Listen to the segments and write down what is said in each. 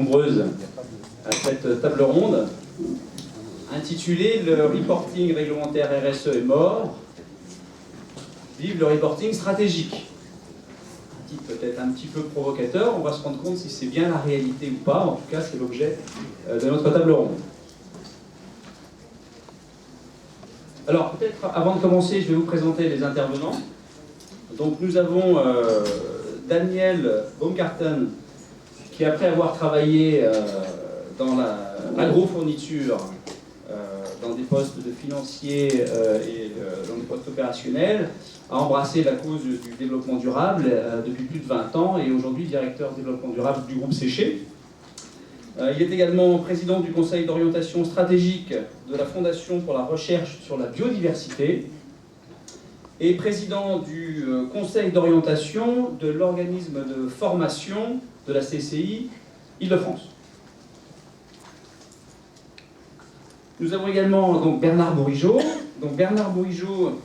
Nombreuses à cette table ronde intitulée « Le reporting réglementaire RSE est mort, vive le reporting stratégique ». Un titre peut-être un petit peu provocateur, on va se rendre compte si c'est bien la réalité ou pas, en tout cas c'est l'objet de notre table ronde. Alors peut-être avant de commencer, je vais vous présenter les intervenants. Donc nous avons Daniel Baumgarten, qui après avoir travaillé dans l'agrofourniture, dans des postes de financiers et dans des postes opérationnels, a embrassé la cause du développement durable depuis plus de 20 ans et aujourd'hui directeur développement durable du groupe Séché. Il est également président du conseil d'orientation stratégique de la Fondation pour la recherche sur la biodiversité et président du conseil d'orientation de l'organisme de formation de la CCI Île-de-France. Nous avons également donc, Bernard Bourigeaud. Donc, Bernard Bourigeaud,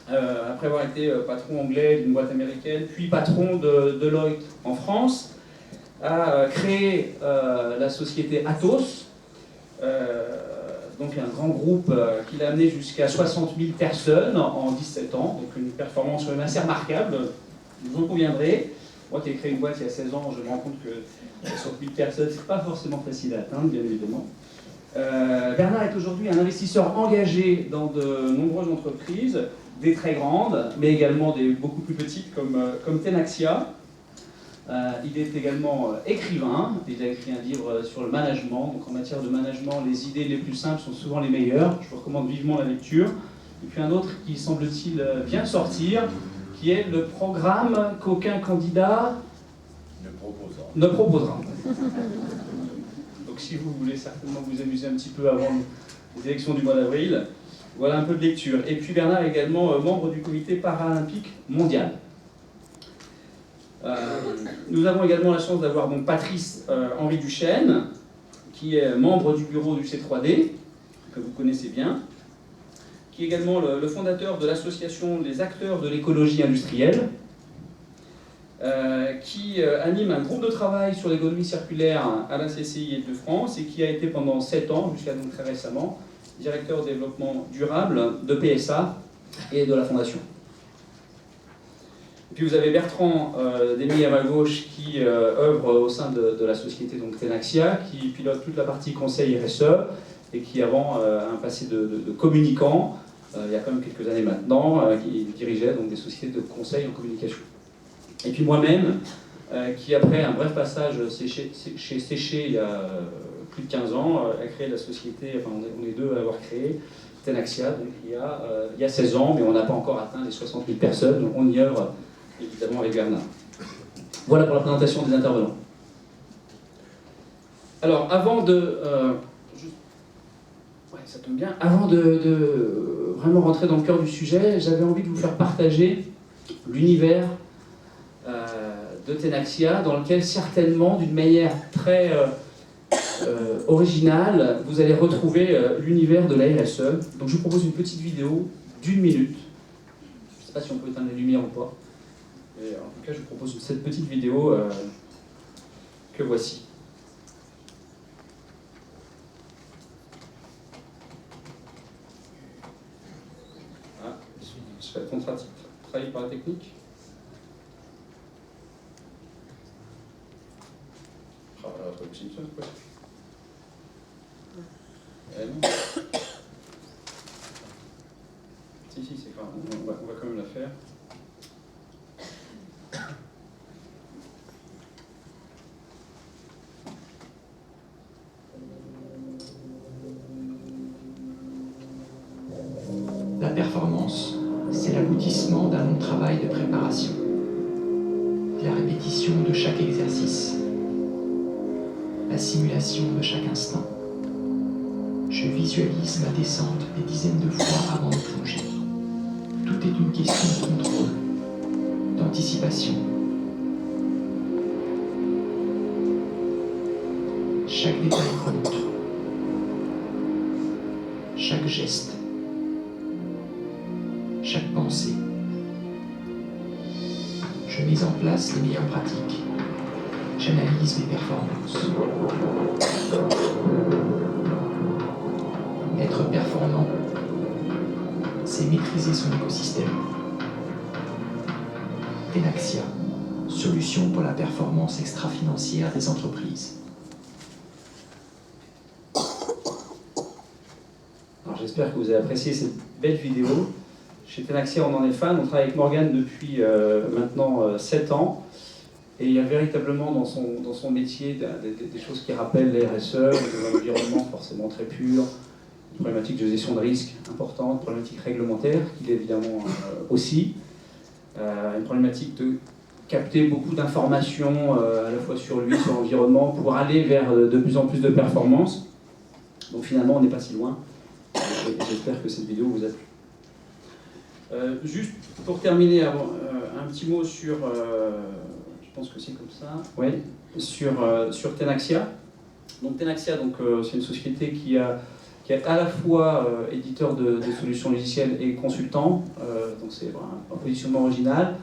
après avoir été patron anglais d'une boîte américaine, puis patron de Deloitte en France, a créé la société Atos, donc un grand groupe qui l'a amené jusqu'à 60 000 personnes en 17 ans, donc une performance quand même assez remarquable, vous en conviendrez. Moi qui ai créé une boîte il y a 16 ans, je me rends compte que 60 000 personnes, c'est pas forcément facile à atteindre, bien évidemment. Bernard est aujourd'hui un investisseur engagé dans de nombreuses entreprises, des très grandes, mais également des beaucoup plus petites comme Tenaxia. Il est également écrivain, il a écrit un livre sur le management, donc en matière de management, les idées les plus simples sont souvent les meilleures, je vous recommande vivement la lecture. Et puis un autre qui semble-t-il vient de sortir, qui est le programme qu'aucun candidat ne proposera. Donc si vous voulez certainement vous amuser un petit peu avant les élections du mois d'avril, voilà un peu de lecture. Et puis Bernard est également membre du comité paralympique mondial. Nous avons également la chance d'avoir donc Patrice Henri Duchesne, qui est membre du bureau du C3D, que vous connaissez bien, qui est également le fondateur de l'association des acteurs de l'écologie industrielle, qui anime un groupe de travail sur l'économie circulaire à la CCI Île-de-France et qui a été pendant 7 ans, jusqu'à donc très récemment, directeur développement durable de PSA et de la Fondation. Et puis vous avez Bertrand Demy à ma gauche qui œuvre au sein de la société donc Tenaxia, qui pilote toute la partie conseil RSE et qui avant un passé de communicant, il y a quand même quelques années maintenant, qui dirigeait donc des sociétés de conseil en communication. Et puis moi-même, qui après un bref passage chez Séché il y a plus de 15 ans, a créé la société, enfin on est deux à avoir créé Tenaxia, donc il y a 16 ans, mais on n'a pas encore atteint les 60 000 personnes, donc on y œuvre évidemment avec Bernard. Voilà pour la présentation des intervenants. Alors, avant de... ça tombe bien. Avant de vraiment rentrer dans le cœur du sujet, j'avais envie de vous faire partager l'univers de Tenaxia, dans lequel certainement, d'une manière très originale, vous allez retrouver l'univers de la RSE. Donc je vous propose une petite vidéo d'1 minute. Je ne sais pas si on peut éteindre les lumières ou pas. Et en tout cas, je vous propose cette petite vidéo que voici. Ah, je fais travailler par la technique. Ah, la traduction, quoi. Non. Si, c'est grave. On va quand même la faire. La performance, c'est l'aboutissement d'un long travail de préparation, la répétition de chaque exercice, la simulation de chaque instant. Je visualise ma descente des dizaines de fois avant de plonger. Tout est une question de contrôle, d'anticipation. Chaque détail compte, chaque geste, chaque pensée. Je mets en place les meilleures pratiques. j'analyse mes performances. Être performant, c'est maîtriser son écosystème. Tenaxia, solution pour la performance extra-financière des entreprises. Alors j'espère que vous avez apprécié cette belle vidéo. Chez Tenaxia, on en est fan. On travaille avec Morgane depuis maintenant 7 ans. Et il y a véritablement dans son métier des choses qui rappellent les RSE, un environnement forcément très pur, une problématique de gestion de risque importante, une problématique réglementaire, qu'il est évidemment aussi, une problématique de capter beaucoup d'informations à la fois sur lui, sur l'environnement, pour aller vers de plus en plus de performance. Donc finalement, on n'est pas si loin. Et j'espère que cette vidéo vous a plu. Juste pour terminer, un petit mot sur, je pense que c'est comme ça, oui, sur Tenaxia. Donc Tenaxia, c'est une société qui est à la fois éditeur de solutions logicielles et consultant, donc c'est un positionnement original,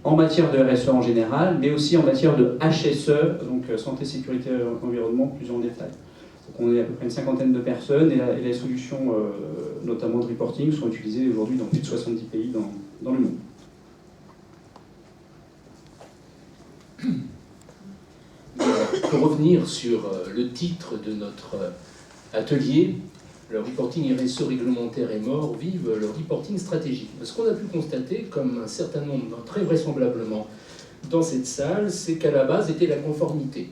en matière de RSE en général, mais aussi en matière de HSE, donc santé, sécurité, environnement, plus en détail. Donc on est à peu près une cinquantaine de personnes et les solutions, notamment de reporting, sont utilisées aujourd'hui dans plus de 70 pays dans le monde. Pour revenir sur le titre de notre atelier, le reporting RSE réglementaire est mort, vive le reporting stratégique. Ce qu'on a pu constater, comme un certain nombre, très vraisemblablement, dans cette salle, c'est qu'à la base était la conformité.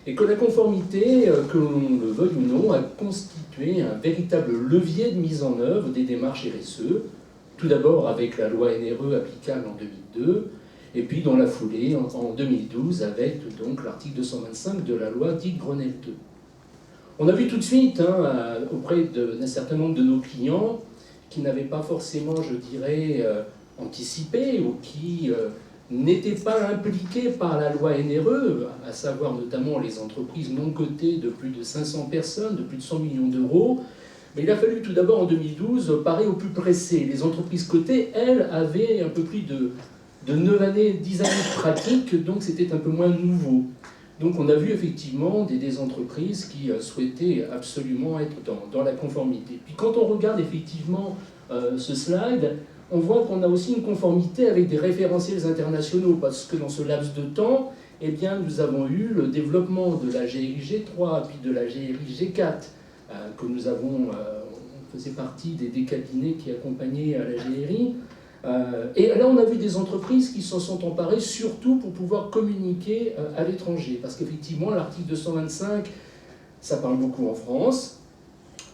Et que la conformité, que l'on le veuille ou non, a constitué un véritable levier de mise en œuvre des démarches RSE, tout d'abord avec la loi NRE applicable en 2002, et puis dans la foulée, en 2012, avec donc l'article 225 de la loi dite Grenelle II. On a vu tout de suite, auprès d'un certain nombre de nos clients, qui n'avaient pas forcément, je dirais, anticipé, ou qui n'étaient pas impliqués par la loi NRE, à savoir notamment les entreprises non cotées de plus de 500 personnes, de plus de 100 millions d'euros. Mais il a fallu tout d'abord en 2012 parer au plus pressé. Les entreprises cotées, elles, avaient un peu plus de 9 années, 10 années de pratique, donc c'était un peu moins nouveau. Donc on a vu effectivement des entreprises qui souhaitaient absolument être dans la conformité. Puis quand on regarde effectivement ce slide, on voit qu'on a aussi une conformité avec des référentiels internationaux, parce que dans ce laps de temps, eh bien, nous avons eu le développement de la GRI G3, puis de la GRI G4, que nous avons, on faisait partie des cabinets qui accompagnaient la GRI. Et là, on a vu des entreprises qui s'en sont emparées surtout pour pouvoir communiquer à l'étranger. Parce qu'effectivement, l'article 225, ça parle beaucoup en France.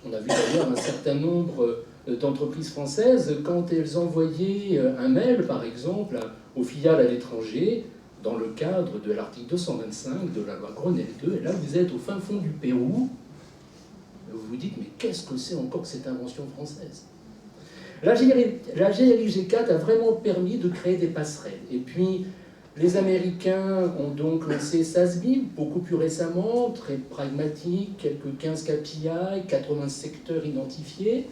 On a vu d'ailleurs un certain nombre d'entreprises françaises, quand elles envoyaient un mail, par exemple, aux filiales à l'étranger, dans le cadre de l'article 225 de la loi Grenelle II, et là, vous êtes au fin fond du Pérou, vous vous dites, mais qu'est-ce que c'est encore que cette invention française ? La GRI G4 a vraiment permis de créer des passerelles. Et puis, les Américains ont donc lancé SASB, beaucoup plus récemment, très pragmatique, quelques 15 KPI, 80 secteurs identifiés.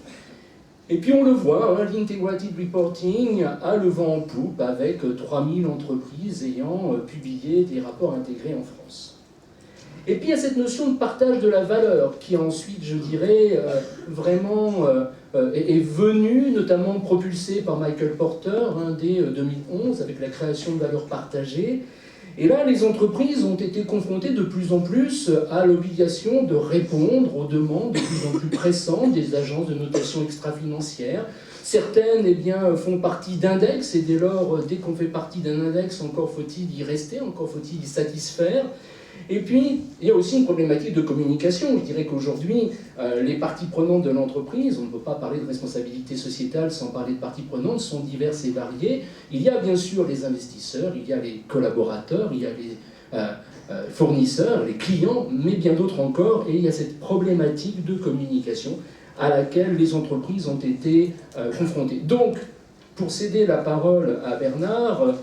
Et puis on le voit, l'Integrated Reporting a le vent en poupe avec 3000 entreprises ayant publié des rapports intégrés en France. Et puis il y a cette notion de partage de la valeur qui ensuite, je dirais, vraiment est venue, notamment propulsée par Michael Porter dès 2011 avec la création de valeurs partagées. Et là, les entreprises ont été confrontées de plus en plus à l'obligation de répondre aux demandes de plus en plus pressantes des agences de notation extra-financière. Certaines font partie d'index, et dès lors, dès qu'on fait partie d'un index, encore faut-il y rester, encore faut-il y satisfaire. Et puis, il y a aussi une problématique de communication. Je dirais qu'aujourd'hui, les parties prenantes de l'entreprise, on ne peut pas parler de responsabilité sociétale sans parler de parties prenantes, sont diverses et variées. Il y a bien sûr les investisseurs, il y a les collaborateurs, il y a les fournisseurs, les clients, mais bien d'autres encore. Et il y a cette problématique de communication à laquelle les entreprises ont été confrontées. Donc, pour céder la parole à Bernard,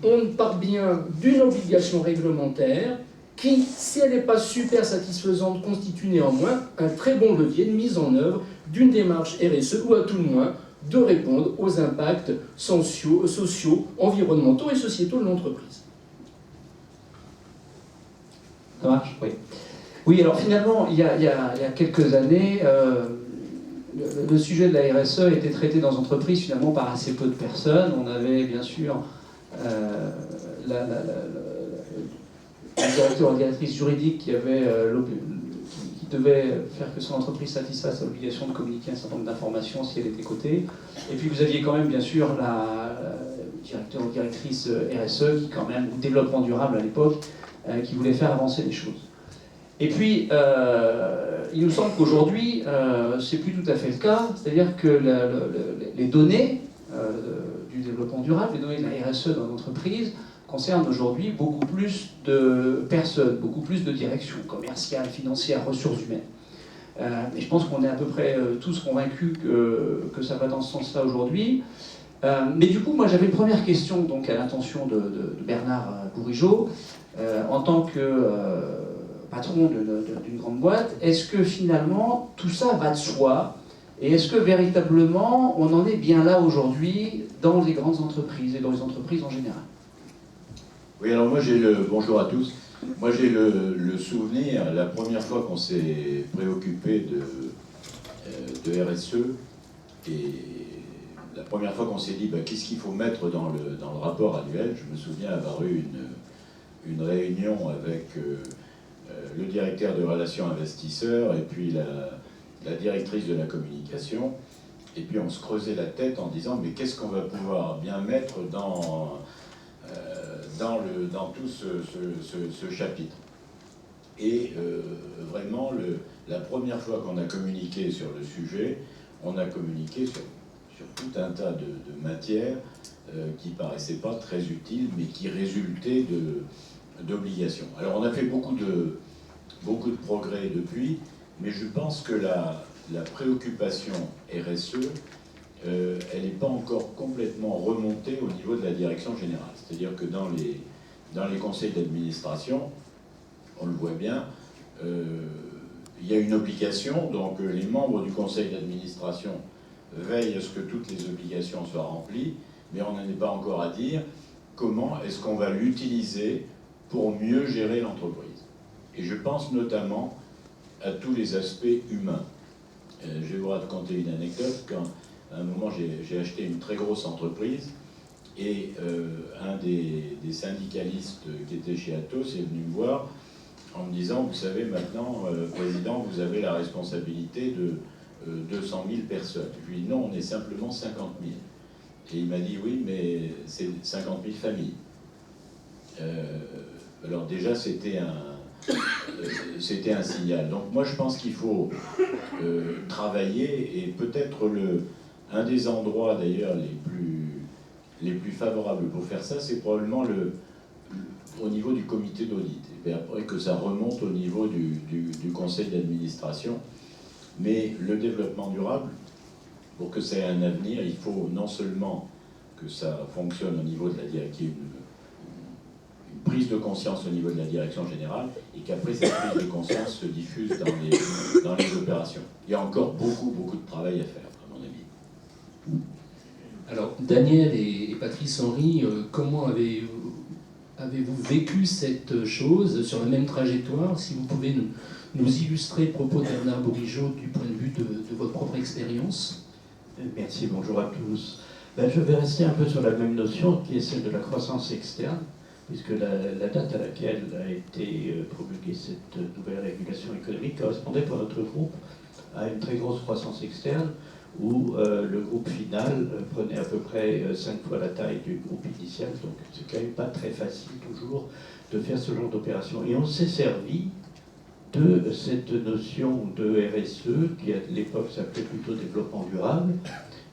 on part bien d'une obligation réglementaire qui, si elle n'est pas super satisfaisante, constitue néanmoins un très bon levier de mise en œuvre d'une démarche RSE, ou à tout le moins de répondre aux impacts sociaux, environnementaux et sociétaux de l'entreprise. Ça marche? Oui. Oui, alors finalement, il y a quelques années, le sujet de la RSE était traité dans l'entreprise finalement par assez peu de personnes. On avait bien sûr le directeur ou directrice juridique qui devait faire que son entreprise satisfasse l'obligation de communiquer un certain nombre d'informations si elle était cotée. Et puis vous aviez quand même bien sûr la directeur ou directrice RSE qui quand même, ou développement durable à l'époque, qui voulait faire avancer les choses. Et puis, il nous semble qu'aujourd'hui, c'est plus tout à fait le cas, c'est-à-dire que les données du développement durable, les données de la RSE dans l'entreprise, concernent aujourd'hui beaucoup plus de personnes, beaucoup plus de directions commerciales, financières, ressources humaines. Mais je pense qu'on est à peu près tous convaincus que ça va dans ce sens-là aujourd'hui. Mais du coup, moi j'avais une première question donc, à l'intention de Bernard Bourigeaud, en tant que patron d'une grande boîte. Est-ce que finalement tout ça va de soi? Et est-ce que véritablement on en est bien là aujourd'hui dans les grandes entreprises et dans les entreprises en général? Oui, alors moi bonjour à tous. Moi j'ai le souvenir, la première fois qu'on s'est préoccupé de RSE, et la première fois qu'on s'est dit qu'est-ce qu'il faut mettre dans le rapport annuel, je me souviens avoir eu une réunion avec le directeur de relations investisseurs et puis la directrice de la communication, et puis on se creusait la tête en disant mais qu'est-ce qu'on va pouvoir bien mettre dans tout ce chapitre. Et vraiment, la première fois qu'on a communiqué sur le sujet, on a communiqué sur tout un tas de matières qui paraissaient pas très utiles, mais qui résultaient d'obligations. Alors on a fait beaucoup de progrès depuis, mais je pense que la préoccupation RSE, elle n'est pas encore complètement remontée au niveau de la direction générale. C'est-à-dire que dans les conseils d'administration, on le voit bien, il y a une obligation, donc les membres du conseil d'administration veillent à ce que toutes les obligations soient remplies, mais on n'en est pas encore à dire comment est-ce qu'on va l'utiliser pour mieux gérer l'entreprise. Et je pense notamment à tous les aspects humains. Je vais vous raconter une anecdote. À un moment, j'ai acheté une très grosse entreprise et un des syndicalistes qui était chez Atos est venu me voir en me disant, vous savez, maintenant, Président, vous avez la responsabilité de 200 000 personnes. Je lui ai dit, non, on est simplement 50 000. Et il m'a dit, oui, mais c'est 50 000 familles. Alors déjà, c'était un signal. Donc moi, je pense qu'il faut travailler, et peut-être un des endroits, d'ailleurs, les plus favorables pour faire ça, c'est probablement au niveau du comité d'audit. Et puis après que ça remonte au niveau du conseil d'administration. Mais le développement durable, pour que ça ait un avenir, il faut non seulement que ça fonctionne au niveau de la direction, une prise de conscience au niveau de la direction générale, et qu'après cette prise de conscience se diffuse dans les opérations. Il y a encore beaucoup de travail à faire, à mon avis. Alors, Daniel et Patrice Henry, comment avez-vous vécu cette chose sur la même trajectoire? Si vous pouvez nous illustrer le propos de Bernard Bourigeaud du point de vue de votre propre expérience. Merci, bonjour à tous. Je vais rester un peu sur la même notion qui est celle de la croissance externe, puisque la date à laquelle a été promulguée cette nouvelle régulation économique correspondait pour notre groupe à une très grosse croissance externe, où le groupe final prenait à peu près 5 fois la taille du groupe initial, donc c'est quand même pas très facile toujours de faire ce genre d'opération. Et on s'est servi de cette notion de RSE, qui à l'époque s'appelait plutôt développement durable,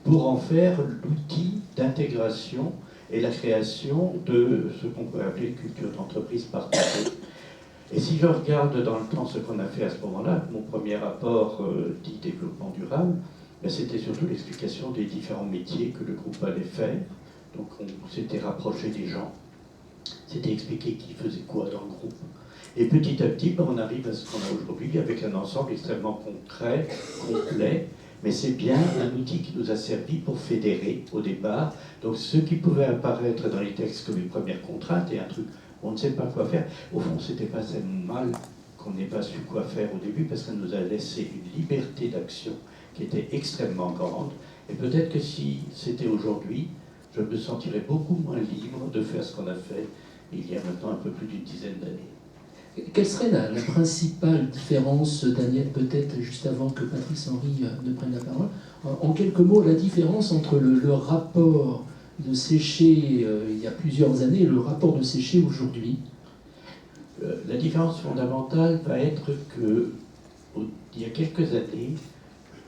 pour en faire l'outil d'intégration et la création de ce qu'on peut appeler une culture d'entreprise partagée. Et si je regarde dans le temps ce qu'on a fait à ce moment-là, mon premier rapport dit développement durable, c'était surtout l'explication des différents métiers que le groupe allait faire. Donc on s'était rapproché des gens, c'était expliqué qui faisait quoi dans le groupe. Et petit à petit, on arrive à ce qu'on a aujourd'hui avec un ensemble extrêmement concret, complet, mais c'est bien un outil qui nous a servi pour fédérer au départ. Donc ce qui pouvait apparaître dans les textes comme les premières contraintes est un truc on ne sait pas quoi faire. Au fond, c'était pas tellement mal qu'on n'ait pas su quoi faire au début, parce qu'elle nous a laissé une liberté d'action qui était extrêmement grande. Et peut-être que si c'était aujourd'hui, je me sentirais beaucoup moins libre de faire ce qu'on a fait il y a maintenant un peu plus d'une dizaine d'années. Quelle serait la principale différence, Daniel, peut-être juste avant que Patrice Henry ne prenne la parole, en quelques mots, la différence entre le rapport de Séché il y a plusieurs années et le rapport de Séché aujourd'hui? La différence fondamentale va être que, il y a quelques années,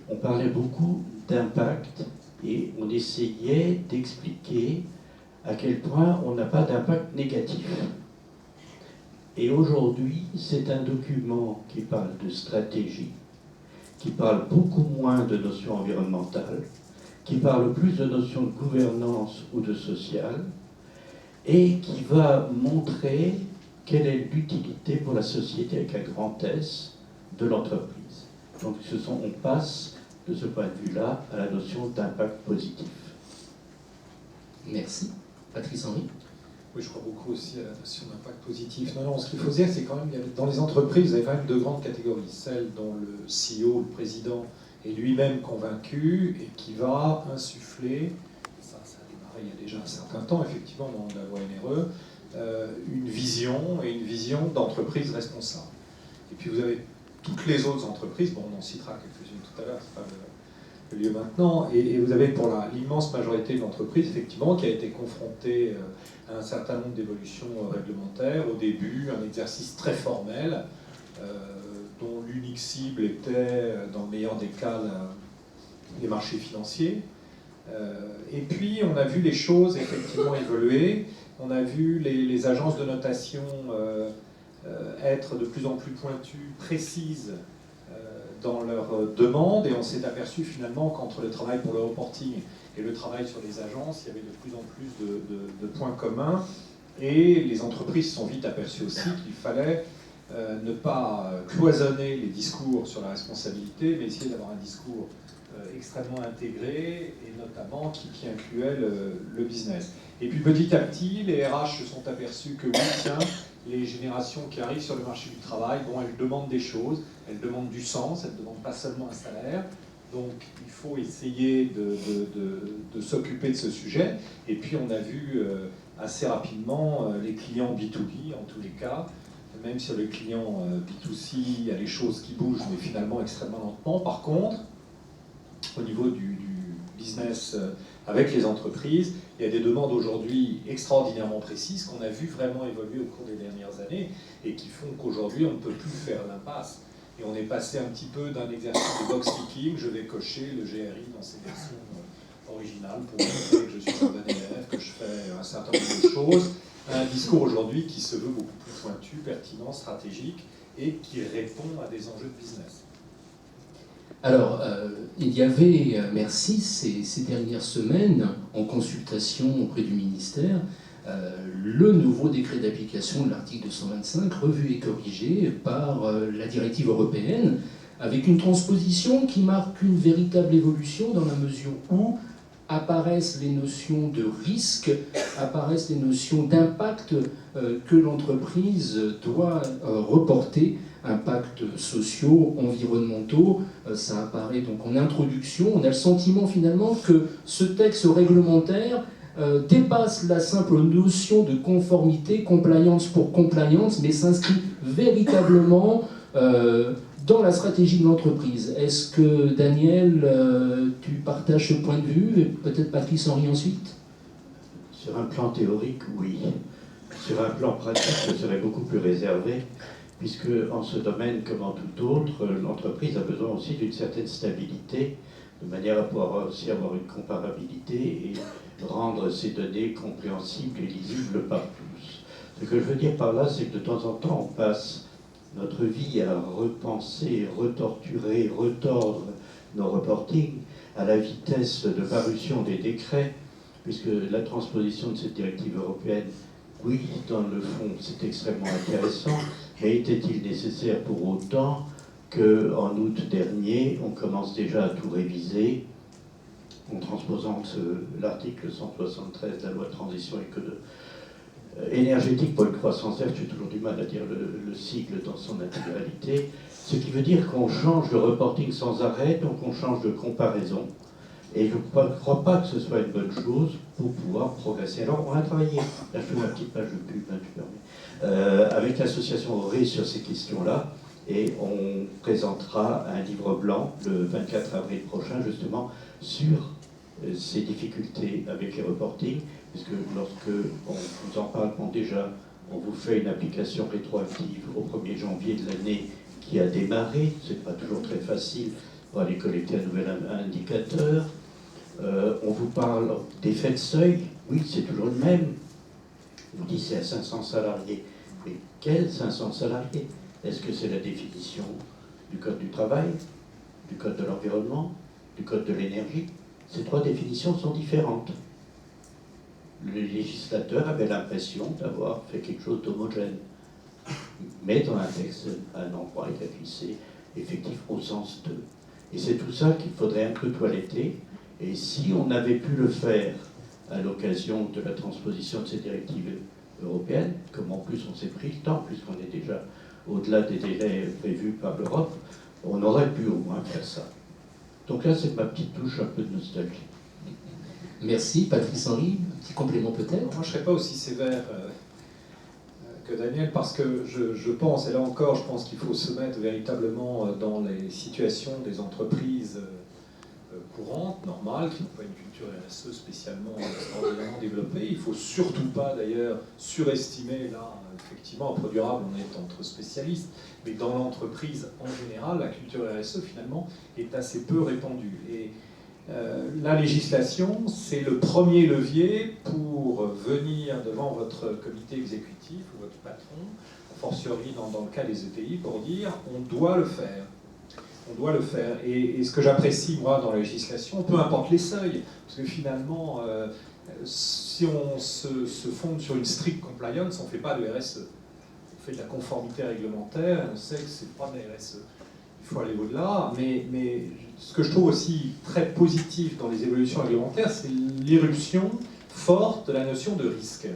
on parlait beaucoup d'impact et on essayait d'expliquer à quel point on n'a pas d'impact négatif. Et aujourd'hui, c'est un document qui parle de stratégie, qui parle beaucoup moins de notions environnementales, qui parle plus de notions de gouvernance ou de social, et qui va montrer quelle est l'utilité pour la société avec un grand S de l'entreprise. Donc on passe de ce point de vue-là à la notion d'impact positif. Merci. Patrice Henry? Oui, je crois beaucoup aussi à la notion d'impact positif. Non, ce qu'il faut dire, c'est quand même, dans les entreprises, vous avez quand même deux grandes catégories. Celle dont le CEO, le président, est lui-même convaincu et qui va insuffler, ça a démarré il y a déjà un certain temps, effectivement, au moment de la loi NRE, une vision d'entreprise responsable. Et puis vous avez toutes les autres entreprises, bon, on en citera quelques-unes tout à l'heure, c'est pas le lieu maintenant, et vous avez pour l'immense majorité de l'entreprise, effectivement, qui a été confrontée à un certain nombre d'évolutions réglementaires. Au début, un exercice très formel, dont l'unique cible était, dans le meilleur des cas, les marchés financiers. Et puis, on a vu les choses effectivement évoluer. On a vu les agences de notation être de plus en plus pointues, précises dans leurs demandes, et on s'est aperçu finalement qu'entre le travail pour le reporting et le travail sur les agences, il y avait de plus en plus de points communs, et les entreprises sont vite aperçues aussi qu'il fallait ne pas cloisonner les discours sur la responsabilité, mais essayer d'avoir un discours extrêmement intégré, et notamment qui incluait le business. Et puis petit à petit, les RH se sont aperçus que oui, tiens, les générations qui arrivent sur le marché du travail, bon, elles demandent des choses, elles demandent du sens, elles ne demandent pas seulement un salaire. Donc il faut essayer de s'occuper de ce sujet. Et puis on a vu assez rapidement les clients B2B, en tous les cas, même sur les clients B2C, il y a les choses qui bougent, mais finalement extrêmement lentement. Par contre, au niveau du business avec les entreprises, il y a des demandes aujourd'hui extraordinairement précises qu'on a vu vraiment évoluer au cours des dernières années et qui font qu'aujourd'hui on ne peut plus faire l'impasse. Et on est passé un petit peu d'un exercice de box ticking, je vais cocher le GRI dans ses versions originales pour montrer que je suis un bon élève, que je fais un certain nombre de choses, à un discours aujourd'hui qui se veut beaucoup plus pointu, pertinent, stratégique et qui répond à des enjeux de business. Alors, il y avait, merci, ces dernières semaines, en consultation auprès du ministère, le nouveau décret d'application de l'article 225, revu et corrigé par la directive européenne, avec une transposition qui marque une véritable évolution dans la mesure où apparaissent les notions de risque, apparaissent les notions d'impact que l'entreprise doit reporter, impacts sociaux, environnementaux. Ça apparaît donc en introduction. On a le sentiment finalement que ce texte réglementaire dépasse la simple notion de conformité, compliance pour compliance, mais s'inscrit véritablement dans la stratégie de l'entreprise. Est-ce que, Daniel, tu partages ce point de vue, et peut-être Patrice Henry ensuite? Sur un plan théorique, oui. Sur un plan pratique, je serais beaucoup plus réservé, puisque en ce domaine, comme en tout autre, l'entreprise a besoin aussi d'une certaine stabilité, de manière à pouvoir aussi avoir une comparabilité et rendre ces données compréhensibles et lisibles par tous. Ce que je veux dire par là, c'est que de temps en temps, on passe notre vie à repenser, retorturer, retordre nos reportings à la vitesse de parution des décrets, puisque la transposition de cette directive européenne, oui, dans le fond, c'est extrêmement intéressant, mais était-il nécessaire pour autant qu'en août dernier, on commence déjà à tout réviser en transposant l'article 173 de la loi de transition énergétique pour une croissance verte, j'ai toujours du mal à dire le sigle dans son intégralité, ce qui veut dire qu'on change de reporting sans arrêt, donc on change de comparaison. Et je ne crois pas que ce soit une bonne chose pour pouvoir progresser. Alors on a travaillé, là je fais ma petite page de pub, hein, tu permets, avec l'association Auré sur ces questions-là, et on présentera un livre blanc le 24 avril prochain justement sur ces difficultés avec les reportings, puisque lorsque on vous en parle, bon, déjà on vous fait une application rétroactive au 1er janvier de l'année qui a démarré, c'est pas toujours très facile pour aller collecter un nouvel indicateur. On vous parle d'effet de seuil, oui, c'est toujours le même. On vous dit c'est à 500 salariés. Mais quels 500 salariés? Est-ce que c'est la définition du Code du travail, du Code de l'environnement, du Code de l'énergie? Ces trois définitions sont différentes. Le législateur avait l'impression d'avoir fait quelque chose d'homogène. Mais dans un texte, un endroit, il a glissé effectif au sens 2. Et c'est tout ça qu'il faudrait un peu toiletter. Et si on avait pu le faire à l'occasion de la transposition de ces directives européennes, comme en plus on s'est pris le temps, puisqu'on est déjà au-delà des délais prévus par l'Europe, on aurait pu au moins faire ça. Donc là, c'est ma petite touche un peu de nostalgie. Merci. Patrice Henry, un petit complément peut-être? Moi, je ne serais pas aussi sévère que Daniel, parce que je pense, et là encore, je pense qu'il faut se mettre véritablement dans les situations des entreprises courantes, normales, qui n'ont pas une culture RSE spécialement extraordinairement développée. Il ne faut surtout pas, d'ailleurs, surestimer, là, effectivement, en produit durable, on est entre spécialistes, mais dans l'entreprise, en général, la culture RSE, finalement, est assez peu répandue. Et la législation, c'est le premier levier pour venir devant votre comité exécutif ou votre patron, a fortiori dans le cas des ETI, pour dire on doit le faire. On doit le faire. Et ce que j'apprécie, moi, dans la législation, peu importe les seuils, parce que finalement, si on se fonde sur une strict compliance, on ne fait pas de RSE. On fait de la conformité réglementaire, on sait que ce n'est pas de la RSE. Il faut aller au-delà, mais ce que je trouve aussi très positif dans les évolutions réglementaires, c'est l'irruption forte de la notion de risque.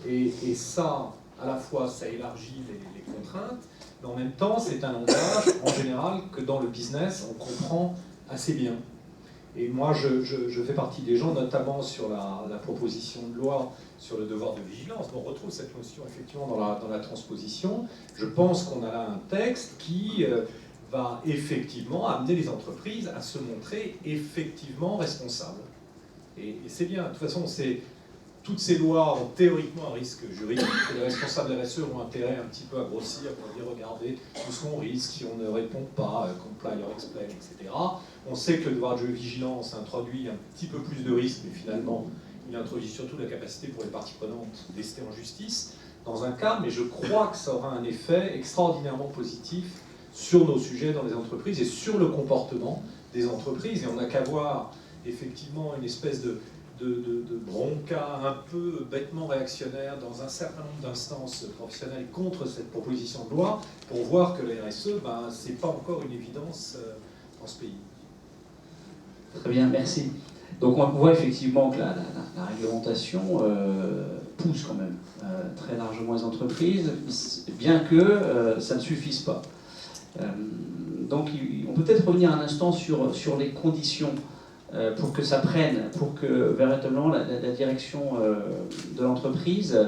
Et ça, à la fois, ça élargit les contraintes, mais en même temps, c'est un langage, en général, que dans le business, on comprend assez bien. Et moi, je fais partie des gens, notamment sur la proposition de loi sur le devoir de vigilance. On retrouve cette notion, effectivement, dans la transposition. Je pense qu'on a là un texte qui va effectivement amener les entreprises à se montrer effectivement responsables. Et c'est bien. De toute façon, toutes ces lois ont théoriquement un risque juridique. Les responsables RSE ont intérêt un petit peu à grossir pour dire regardez tout ce qu'on risque si on ne répond pas, comply or explain, etc. On sait que le devoir de vigilance introduit un petit peu plus de risques, mais finalement, il introduit surtout la capacité pour les parties prenantes d'ester en justice dans un cas, mais je crois que ça aura un effet extraordinairement positif sur nos sujets dans les entreprises et sur le comportement des entreprises. Et on n'a qu'à voir effectivement une espèce de bronca un peu bêtement réactionnaire dans un certain nombre d'instances professionnelles contre cette proposition de loi pour voir que la RSE, ce n'est pas encore une évidence dans ce pays. Très bien, merci. Donc on voit effectivement que la réglementation pousse quand même très largement les entreprises, bien que ça ne suffise pas. Donc on peut peut-être revenir un instant sur les conditions pour que ça prenne, pour que véritablement la direction de l'entreprise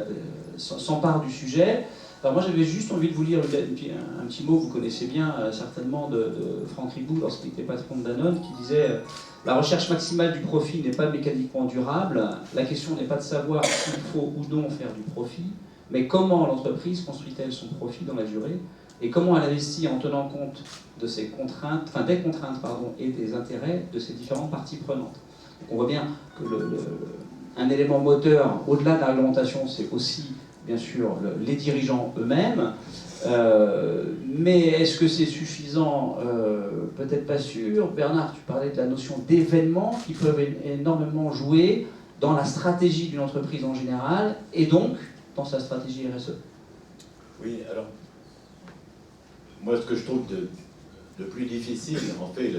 s'empare du sujet. Alors moi j'avais juste envie de vous lire un petit mot, vous connaissez bien certainement de Franck Ribou lorsqu'il était patron de Danone, qui disait la recherche maximale du profit n'est pas mécaniquement durable, la question n'est pas de savoir s'il faut ou non faire du profit, mais comment l'entreprise construit-elle son profit dans la durée et comment elle investit en tenant compte de ces contraintes, des contraintes et des intérêts de ces différentes parties prenantes. Donc on voit bien que un élément moteur, au-delà de la réglementation, c'est aussi, bien sûr, les dirigeants eux-mêmes. Mais est-ce que c'est suffisant? Peut-être pas sûr. Bernard, tu parlais de la notion d'événements qui peuvent énormément jouer dans la stratégie d'une entreprise en général, et donc dans sa stratégie RSE. Oui, alors, moi ce que je trouve de plus difficile, en fait,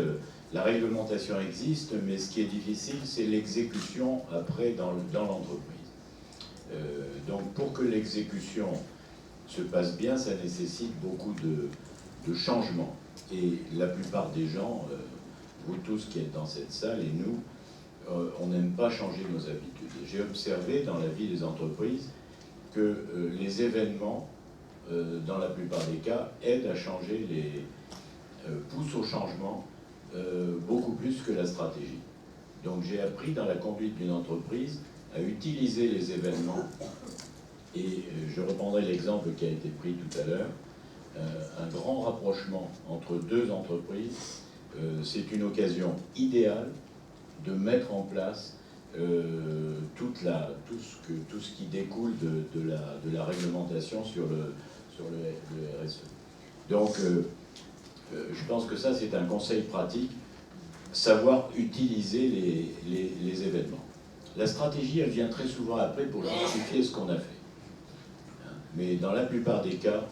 la réglementation existe, mais ce qui est difficile, c'est l'exécution après dans l'entreprise. Donc pour que l'exécution se passe bien, ça nécessite beaucoup de changements. Et la plupart des gens, vous tous qui êtes dans cette salle et nous, on n'aime pas changer nos habitudes. J'ai observé dans la vie des entreprises que les événements, dans la plupart des cas, aident à changer, poussent au changement beaucoup plus que la stratégie. Donc j'ai appris dans la conduite d'une entreprise à utiliser les événements, et je reprendrai l'exemple qui a été pris tout à l'heure, un grand rapprochement entre deux entreprises, c'est une occasion idéale de mettre en place tout ce qui découle de la réglementation sur le RSE. Donc, je pense que ça, c'est un conseil pratique, savoir utiliser les événements. La stratégie, elle vient très souvent après pour justifier ce qu'on a fait. Mais dans la plupart des cas,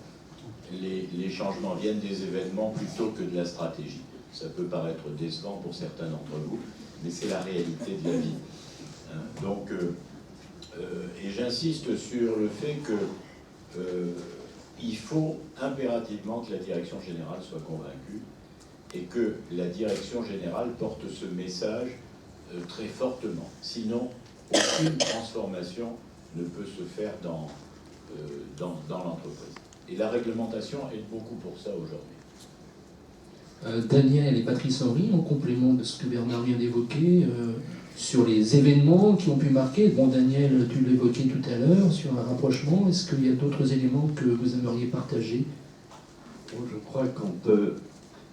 les changements viennent des événements plutôt que de la stratégie. Ça peut paraître décevant pour certains d'entre vous, mais c'est la réalité de la vie. Donc, et j'insiste sur le fait que il faut impérativement que la direction générale soit convaincue et que la direction générale porte ce message très fortement. Sinon, aucune transformation ne peut se faire dans l'entreprise. Et la réglementation aide beaucoup pour ça aujourd'hui. Daniel et Patrice Henry, en complément de ce que Bernard vient d'évoquer, sur les événements qui ont pu marquer. Bon, Daniel, tu l'évoquais tout à l'heure, sur un rapprochement. Est-ce qu'il y a d'autres éléments que vous aimeriez partager? Je crois qu'on peut,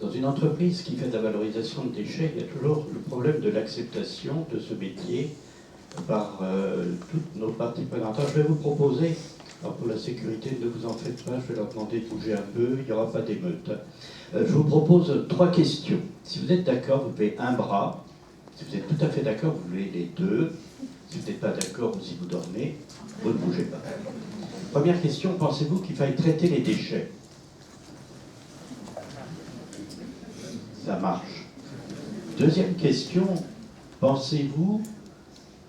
dans une entreprise qui fait de la valorisation de déchets, il y a toujours le problème de l'acceptation de ce métier par toutes nos parties prenantes. Alors, je vais vous proposer, alors pour la sécurité, ne vous en faites pas, je vais leur demander de bouger un peu, il n'y aura pas d'émeute. Je vous propose 3 questions. Si vous êtes d'accord, vous levez un bras. Si vous êtes tout à fait d'accord, vous levez les 2. Si vous n'êtes pas d'accord ou si vous dormez, vous ne bougez pas. Première question, pensez-vous qu'il faille traiter les déchets? Ça marche. Deuxième question, pensez-vous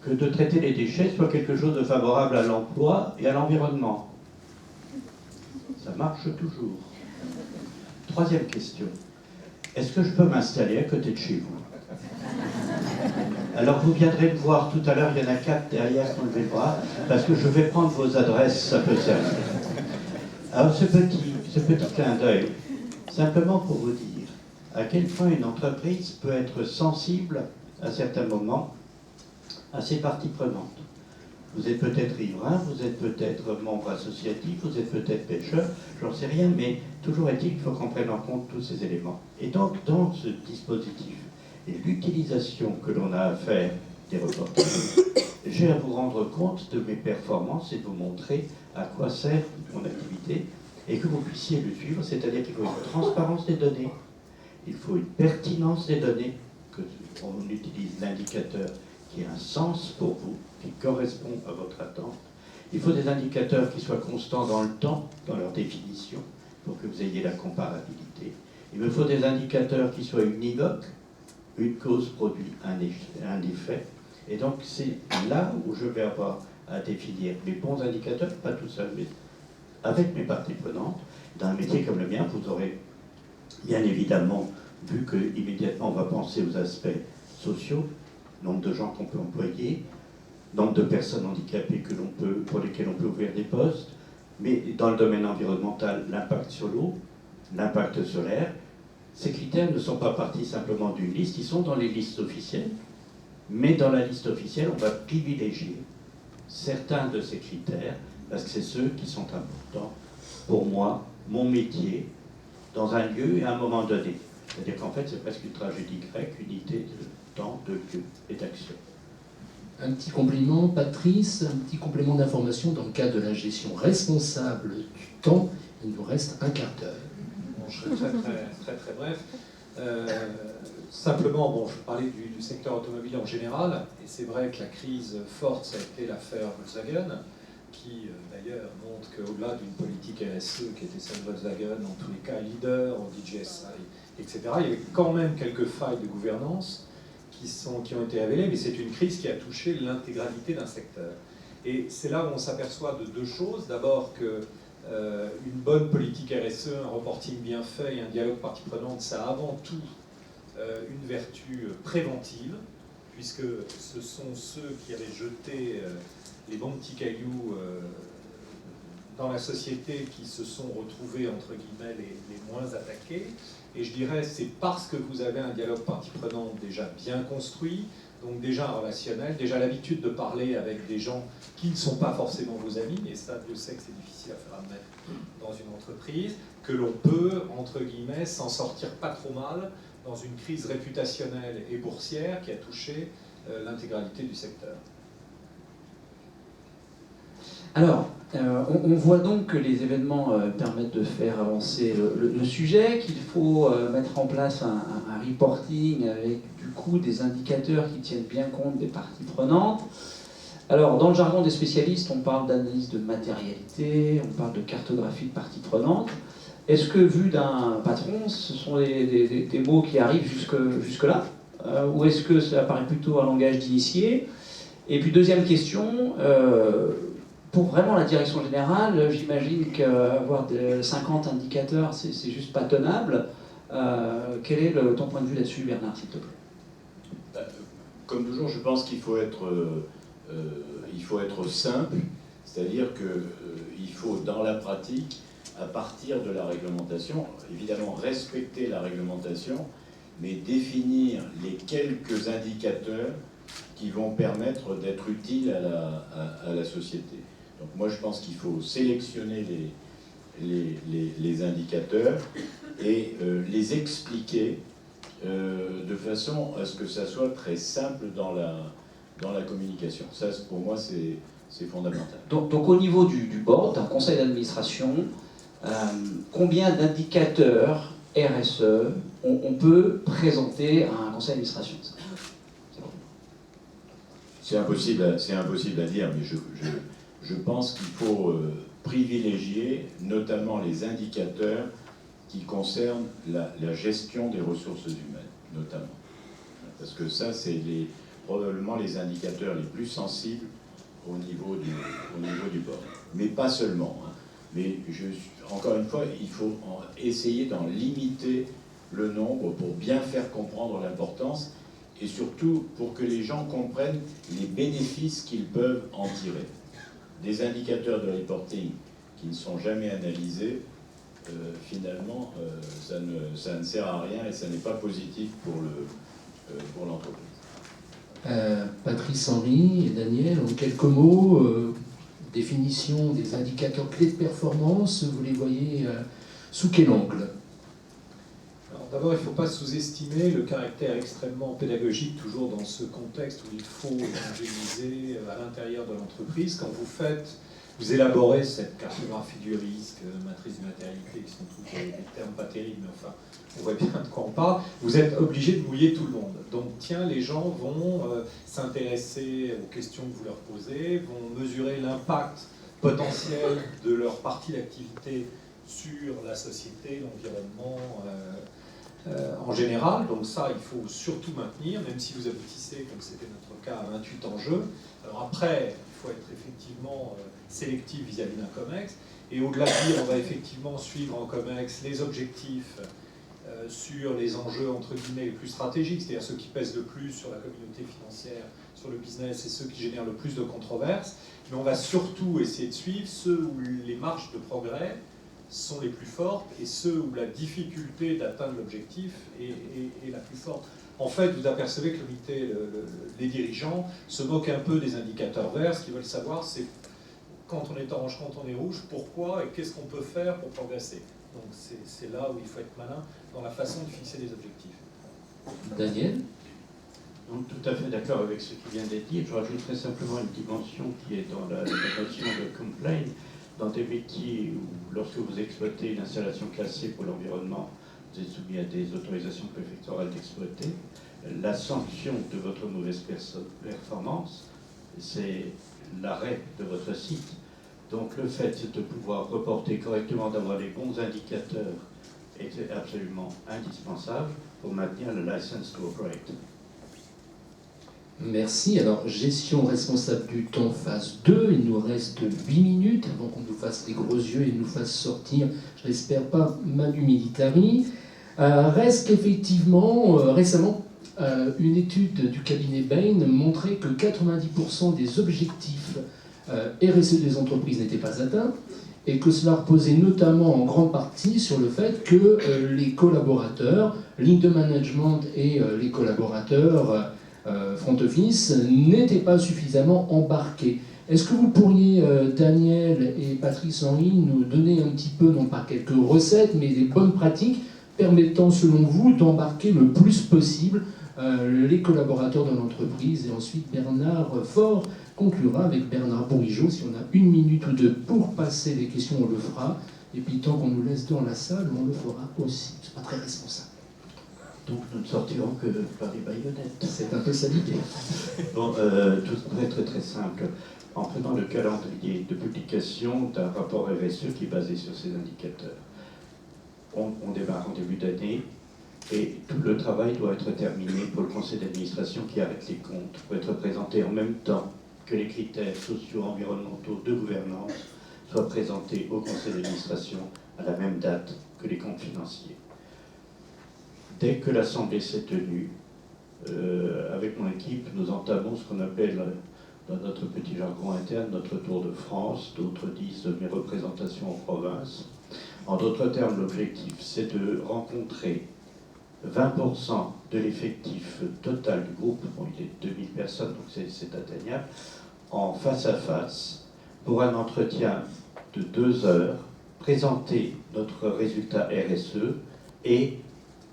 que de traiter les déchets soit quelque chose de favorable à l'emploi et à l'environnement? Ça marche toujours. Troisième question, est-ce que je peux m'installer à côté de chez vous? Alors vous viendrez me voir tout à l'heure, il y en a 4 derrière qui ont levé le bras, parce que je vais prendre vos adresses, ça peut servir. Alors ce petit clin d'œil, simplement pour vous dire à quel point une entreprise peut être sensible à certains moments à ses parties prenantes. Vous êtes peut-être riverain, vous êtes peut-être membre associatif, vous êtes peut-être pêcheur, j'en sais rien, mais toujours est-il qu'il faut qu'on prenne en compte tous ces éléments. Et donc, dans ce dispositif, et l'utilisation que l'on a à faire des reportages, j'ai à vous rendre compte de mes performances et de vous montrer à quoi sert mon activité et que vous puissiez le suivre, c'est-à-dire qu'il faut une transparence des données, il faut une pertinence des données, qu'on utilise l'indicateur qui a un sens pour vous, qui correspond à votre attente. Il faut des indicateurs qui soient constants dans le temps, dans leur définition, pour que vous ayez la comparabilité. Il me faut des indicateurs qui soient univoques, une cause produit un effet. Et donc c'est là où je vais avoir à définir mes bons indicateurs, pas tout seul, mais avec mes parties prenantes. Dans un métier comme le mien, vous aurez bien évidemment vu qu'immédiatement on va penser aux aspects sociaux, nombre de gens qu'on peut employer, nombre de personnes handicapées pour lesquelles on peut ouvrir des postes, mais dans le domaine environnemental, l'impact sur l'eau, l'impact sur l'air. Ces critères ne sont pas partis simplement d'une liste, ils sont dans les listes officielles, mais dans la liste officielle, on va privilégier certains de ces critères, parce que c'est ceux qui sont importants pour moi, mon métier, dans un lieu et à un moment donné. C'est-à-dire qu'en fait, c'est presque une tragédie grecque, unité de temps, de lieu et d'action. Un petit complément, Patrice, un petit complément d'information dans le cadre de la gestion responsable du temps. Il nous reste un quart d'heure. Bon, je serai très bref. Simplement, bon, je parlais du secteur automobile en général, et c'est vrai que la crise forte, ça a été l'affaire Volkswagen, qui d'ailleurs montre qu'au-delà d'une politique RSE qui était celle de Volkswagen, en tous les cas leader en DJSI, etc., il y avait quand même quelques failles de gouvernance qui ont été révélées, mais c'est une crise qui a touché l'intégralité d'un secteur. Et c'est là où on s'aperçoit de deux choses. D'abord que une bonne politique RSE, un reporting bien fait et un dialogue partie prenante, ça a avant tout une vertu préventive, puisque ce sont ceux qui avaient jeté les bons petits cailloux dans la société qui se sont retrouvés, entre guillemets, les moins attaqués. Et je dirais, c'est parce que vous avez un dialogue partie prenante déjà bien construit, donc déjà un relationnel, déjà l'habitude de parler avec des gens qui ne sont pas forcément vos amis, et ça, Dieu sait que c'est difficile à faire admettre dans une entreprise, que l'on peut, entre guillemets, s'en sortir pas trop mal dans une crise réputationnelle et boursière qui a touché l'intégralité du secteur. Alors, on voit donc que les événements permettent de faire avancer le sujet, qu'il faut mettre en place un reporting avec du coup des indicateurs qui tiennent bien compte des parties prenantes. Alors, dans le jargon des spécialistes, on parle d'analyse de matérialité, on parle de cartographie de parties prenantes. Est-ce que, vu d'un patron, ce sont des mots qui arrivent jusque-là ou est-ce que ça apparaît plutôt un langage d'initié? Et puis, deuxième question, pour vraiment la direction générale, j'imagine qu'avoir 50 indicateurs, c'est juste pas tenable. Quel est ton point de vue là-dessus, Bernard, s'il te plaît? Comme toujours, je pense qu'il faut être simple, c'est-à-dire qu'il faut, dans la pratique, à partir de la réglementation, évidemment respecter la réglementation, mais définir les quelques indicateurs qui vont permettre d'être utiles à la société. Donc moi je pense qu'il faut sélectionner les indicateurs et les expliquer de façon à ce que ça soit très simple dans la communication. Ça pour moi c'est fondamental. Donc au niveau du board, d'un conseil d'administration, combien d'indicateurs RSE on peut présenter à un conseil d'administration? C'est impossible à dire, mais je pense qu'il faut privilégier notamment les indicateurs qui concernent la gestion des ressources humaines, notamment. Parce que ça, c'est probablement les indicateurs les plus sensibles au niveau du board. Mais pas seulement. Hein. Mais encore une fois, il faut essayer d'en limiter le nombre pour bien faire comprendre l'importance et surtout pour que les gens comprennent les bénéfices qu'ils peuvent en tirer. Des indicateurs de reporting qui ne sont jamais analysés, finalement, ça ne sert à rien et ça n'est pas positif pour l'entreprise. Patrice, Henri et Daniel, en quelques mots, définition des indicateurs clés de performance, vous les voyez sous quel angle? D'abord, il ne faut pas sous-estimer le caractère extrêmement pédagogique, toujours dans ce contexte où il faut évangéliser à l'intérieur de l'entreprise. Quand vous élaborez cette cartographie du risque, matrice de matérialité, qui sont tous des termes pas terribles, mais enfin, on voit bien de quoi on parle, vous êtes obligé de mouiller tout le monde. Donc, les gens vont s'intéresser aux questions que vous leur posez, vont mesurer l'impact potentiel de leur partie d'activité sur la société, l'environnement, en général. Donc ça, il faut surtout maintenir, même si vous aboutissez, comme c'était notre cas, à 28 enjeux. Alors après, il faut être effectivement sélectif vis-à-vis d'un COMEX. Et au-delà de dire, on va effectivement suivre en COMEX les objectifs sur les enjeux, entre guillemets, les plus stratégiques, c'est-à-dire ceux qui pèsent le plus sur la communauté financière, sur le business et ceux qui génèrent le plus de controverses. Mais on va surtout essayer de suivre ceux où les marges de progrès sont les plus fortes et ceux où la difficulté d'atteindre l'objectif est la plus forte. En fait, vous apercevez que les dirigeants se moquent un peu des indicateurs verts. Ce qu'ils veulent savoir, c'est quand on est orange, quand on est rouge, pourquoi et qu'est-ce qu'on peut faire pour progresser. Donc c'est là où il faut être malin dans la façon de fixer des objectifs. Daniel? Donc, tout à fait d'accord avec ce qui vient d'être dit. Je rajouterai simplement une dimension qui est dans la notion de complaint. Dans des métiers où, lorsque vous exploitez une installation classée pour l'environnement, vous êtes soumis à des autorisations préfectorales d'exploiter. La sanction de votre mauvaise performance, c'est l'arrêt de votre site. Donc le fait de pouvoir reporter correctement, d'avoir les bons indicateurs, est absolument indispensable pour maintenir le license to operate. Merci. Alors, gestion responsable du temps, phase 2. Il nous reste 8 minutes avant qu'on nous fasse les gros yeux et nous fasse sortir, je l'espère pas, Manu Militari. Reste qu'effectivement, récemment, une étude du cabinet Bain montrait que 90% des objectifs RSE des entreprises n'étaient pas atteints et que cela reposait notamment en grande partie sur le fait que les collaborateurs, ligne de management et les collaborateurs front office n'étaient pas suffisamment embarqués. Est-ce que vous pourriez, Daniel et Patrice Henry, nous donner un petit peu, non pas quelques recettes, mais des bonnes pratiques permettant, selon vous, d'embarquer le plus possible les collaborateurs de l'entreprise? Et ensuite, Bernard Faure conclura avec Bernard Bourigeaud. Si on a 1 minute ou 2 pour passer les questions, on le fera. Et puis, tant qu'on nous laisse dans la salle, on le fera aussi. C'est pas très responsable. Donc nous ne sortirons que par les baïonnettes. C'est un peu ça l'idée. Bon, tout très très simple. En prenant le calendrier de publication d'un rapport RSE qui est basé sur ces indicateurs, on démarre en début d'année et tout le travail doit être terminé pour le conseil d'administration qui arrête les comptes, pour être présenté en même temps que les critères sociaux, environnementaux de gouvernance soient présentés au conseil d'administration à la même date que les comptes financiers. Dès que l'Assemblée s'est tenue, avec mon équipe, nous entamons ce qu'on appelle, dans notre petit jargon interne, notre tour de France. D'autres disent mes représentations en province. En d'autres termes, l'objectif, c'est de rencontrer 20% de l'effectif total du groupe, bon, il est 2000 personnes, donc c'est atteignable, en face à face, pour un entretien de 2 heures, présenter notre résultat RSE et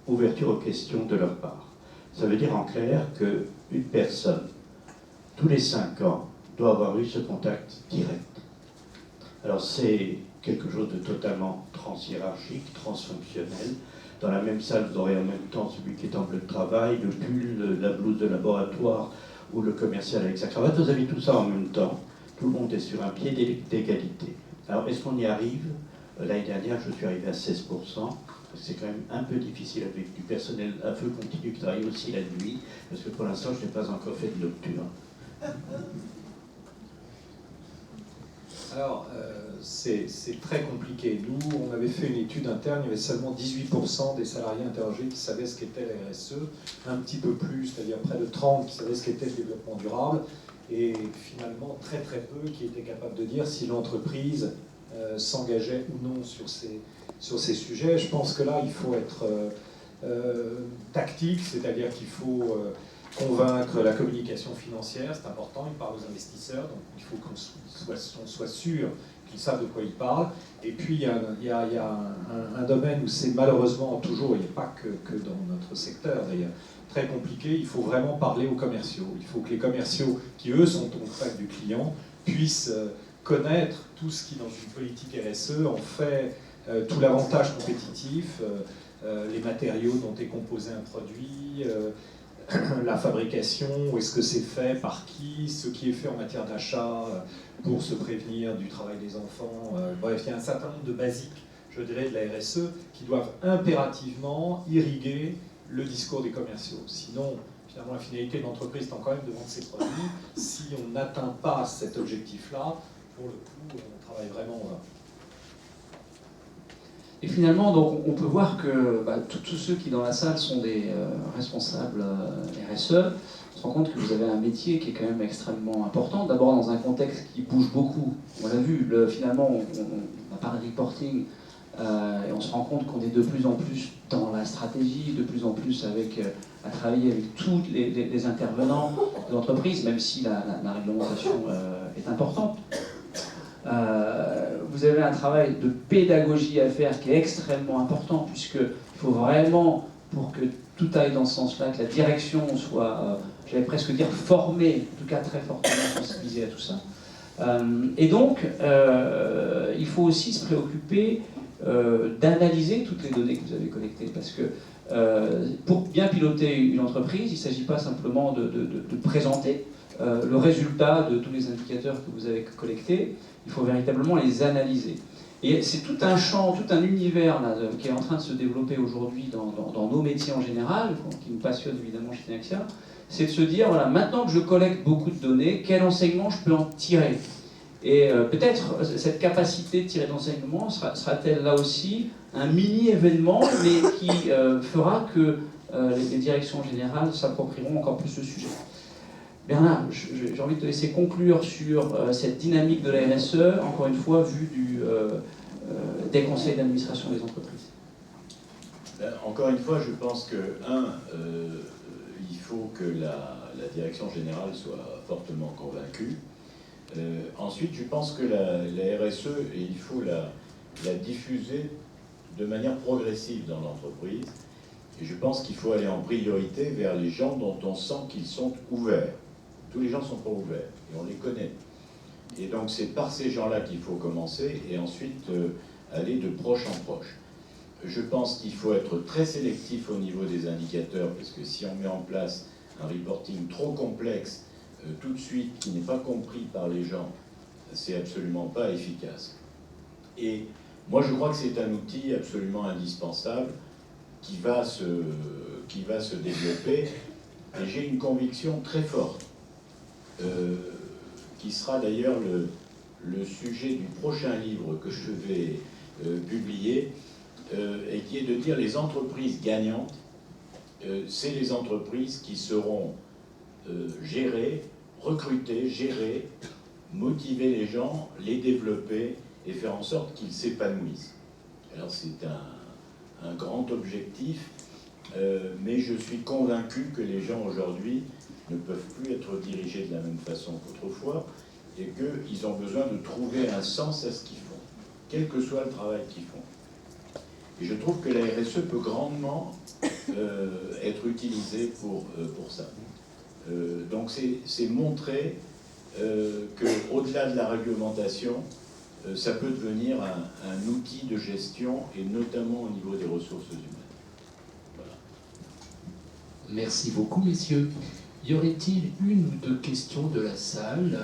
ouverture aux questions de leur part. Ça veut dire en clair qu'une personne, tous les 5 ans, doit avoir eu ce contact direct. Alors c'est quelque chose de totalement transhiérarchique, transfonctionnel. Dans la même salle, vous aurez en même temps celui qui est en bleu de travail, le pull, la blouse de laboratoire ou le commercial avec sa cravate. Vous avez tout ça en même temps. Tout le monde est sur un pied d'égalité. Alors est-ce qu'on y arrive? L'année dernière, je suis arrivé à 16%. C'est quand même un peu difficile avec du personnel à feu continu qui travaille aussi la nuit, parce que pour l'instant, je n'ai pas encore fait de nocturne. Alors, c'est très compliqué. Nous, on avait fait une étude interne, il y avait seulement 18% des salariés interrogés qui savaient ce qu'était la RSE, un petit peu plus, c'est-à-dire près de 30% qui savaient ce qu'était le développement durable, et finalement très très peu qui étaient capables de dire si l'entreprise s'engageait ou non sur ces sujets. Je pense que là, il faut être tactique, c'est-à-dire qu'il faut convaincre la communication financière, c'est important, il parle aux investisseurs, donc il faut qu'on soit sûr qu'ils savent de quoi ils parlent. Et puis il y a un domaine où c'est malheureusement toujours, il n'y a pas que dans notre secteur d'ailleurs, très compliqué, il faut vraiment parler aux commerciaux. Il faut que les commerciaux, qui eux sont au contact du client, puissent connaître tout ce qui, dans une politique RSE, en fait tout l'avantage compétitif, les matériaux dont est composé un produit, la fabrication, où est-ce que c'est fait, par qui, ce qui est fait en matière d'achat pour se prévenir du travail des enfants. Bref, il y a un certain nombre de basiques, je dirais, de la RSE qui doivent impérativement irriguer le discours des commerciaux. Sinon, finalement, la finalité de l'entreprise étant quand même de vendre ses produits, si on n'atteint pas cet objectif-là, pour le coup, on travaille vraiment en vain. Et finalement, donc, on peut voir que tous ceux qui dans la salle sont des responsables RSE, on se rend compte que vous avez un métier qui est quand même extrêmement important. D'abord dans un contexte qui bouge beaucoup. On l'a vu, finalement, on parle de reporting et on se rend compte qu'on est de plus en plus dans la stratégie, de plus en plus à travailler avec tous les intervenants de l'entreprise, même si la réglementation est importante. Vous avez un travail de pédagogie à faire qui est extrêmement important, puisqu'il faut vraiment, pour que tout aille dans ce sens-là, que la direction soit, j'allais presque dire, formée, en tout cas très fortement sensibilisée à tout ça. Et donc, il faut aussi se préoccuper d'analyser toutes les données que vous avez collectées, parce que pour bien piloter une entreprise, il ne s'agit pas simplement de présenter le résultat de tous les indicateurs que vous avez collectés, il faut véritablement les analyser. Et c'est tout un champ, tout un univers là, qui est en train de se développer aujourd'hui dans nos métiers en général, qui nous passionne évidemment chez Tenaxia, c'est de se dire, voilà, maintenant que je collecte beaucoup de données, quel enseignement je peux en tirer? Et peut-être cette capacité de tirer d'enseignement sera-t-elle là aussi un mini-événement, mais qui fera que les directions générales s'approprieront encore plus ce sujet. Bernard, j'ai envie de te laisser conclure sur cette dynamique de la RSE, encore une fois, vue des conseils d'administration des entreprises. Encore une fois, je pense que, il faut que la direction générale soit fortement convaincue. Ensuite, je pense que la RSE, il faut la diffuser de manière progressive dans l'entreprise. Et je pense qu'il faut aller en priorité vers les gens dont on sent qu'ils sont ouverts. Tous les gens ne sont pas ouverts, et on les connaît. Et donc c'est par ces gens-là qu'il faut commencer, et ensuite aller de proche en proche. Je pense qu'il faut être très sélectif au niveau des indicateurs, parce que si on met en place un reporting trop complexe, tout de suite, qui n'est pas compris par les gens, c'est absolument pas efficace. Et moi, je crois que c'est un outil absolument indispensable qui va se développer. Et j'ai une conviction très forte, qui sera d'ailleurs le sujet du prochain livre que je vais publier, et qui est de dire les entreprises gagnantes, c'est les entreprises qui seront gérées, recruter, gérer, motiver les gens, les développer et faire en sorte qu'ils s'épanouissent. Alors c'est un grand objectif, mais je suis convaincu que les gens aujourd'hui ne peuvent plus être dirigés de la même façon qu'autrefois et qu'ils ont besoin de trouver un sens à ce qu'ils font, quel que soit le travail qu'ils font. Et je trouve que la RSE peut grandement être utilisée pour ça. Donc c'est montrer qu'au-delà de la réglementation, ça peut devenir un outil de gestion, et notamment au niveau des ressources humaines. Voilà. Merci beaucoup, messieurs. Y aurait-il une ou deux questions de la salle ?